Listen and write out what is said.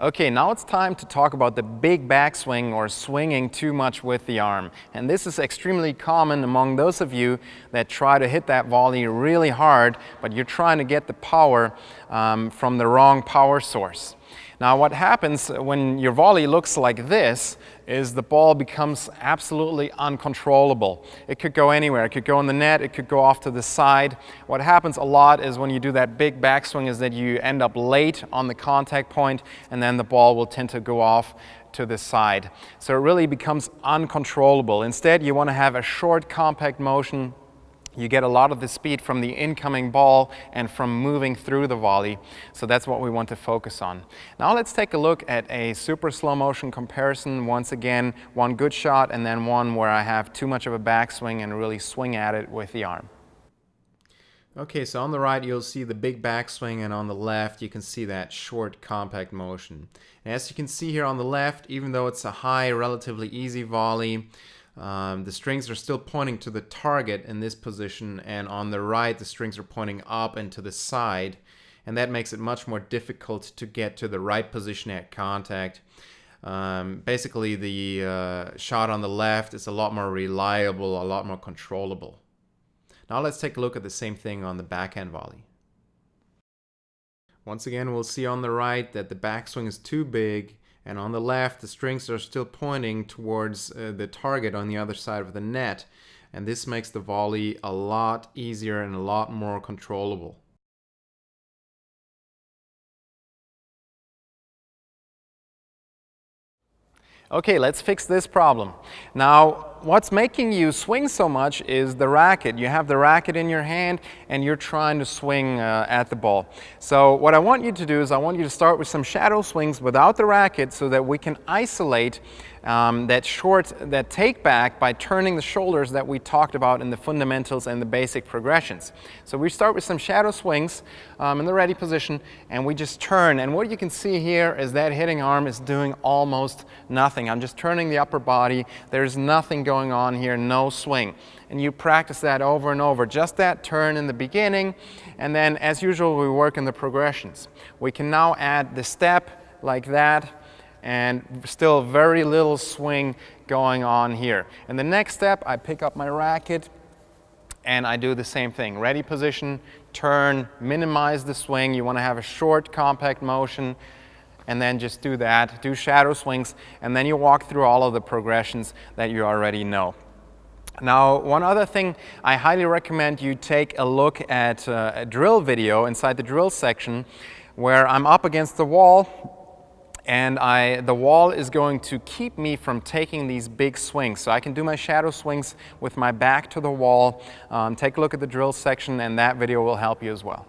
Okay, now it's time to talk about the big backswing or swinging too much with the arm. And this is extremely common among those of you that try to hit that volley really hard, but you're trying to get the power from the wrong power source. Now what happens when your volley looks like this is the ball becomes absolutely uncontrollable. It could go anywhere. It could go in the net, it could go off to the side. What happens a lot is when you do that big backswing is that you end up late on the contact point and then the ball will tend to go off to the side. So it really becomes uncontrollable. Instead, you want to have a short, compact motion. You get a lot of the speed from the incoming ball and from moving through the volley. So that's what we want to focus on. Now let's take a look at a super slow motion comparison. Once again, one good shot and then one where I have too much of a backswing and really swing at it with the arm. Okay, so on the right you'll see the big backswing, and on the left you can see that short, compact motion. And as you can see here on the left, even though it's a high, relatively easy volley, the strings are still pointing to the target in this position, and on the right the strings are pointing up and to the side, and that makes it much more difficult to get to the right position at contact. Basically the shot on the left is a lot more reliable, a lot more controllable. Now let's take a look at the same thing on the backhand volley. Once again, we'll see on the right that the backswing is too big, and on the left the strings are still pointing towards the target on the other side of the net, and this makes the volley a lot easier and a lot more controllable. Okay, let's fix this problem. Now, what's making you swing so much is the racket. You have the racket in your hand and you're trying to swing at the ball. So what I want you to do is I want you to start with some shadow swings without the racket so that we can isolate that take back by turning the shoulders that we talked about in the fundamentals and the basic progressions. So we start with some shadow swings in the ready position, and we just turn, and what you can see here is that hitting arm is doing almost nothing. I'm just turning the upper body. There's nothing going on here, no swing. And you practice that over and over, just that turn in the beginning, and then as usual we work in the progressions. We can now add the step like that, and still very little swing going on here. In the next step, I pick up my racket and I do the same thing. Ready position, turn, minimize the swing. You want to have a short, compact motion, and then just do that. Do shadow swings, and then you walk through all of the progressions that you already know. Now, one other thing, I highly recommend you take a look at a drill video inside the drill section where I'm up against the wall, and the wall is going to keep me from taking these big swings. So I can do my shadow swings with my back to the wall. Take a look at the drill section, and that video will help you as well.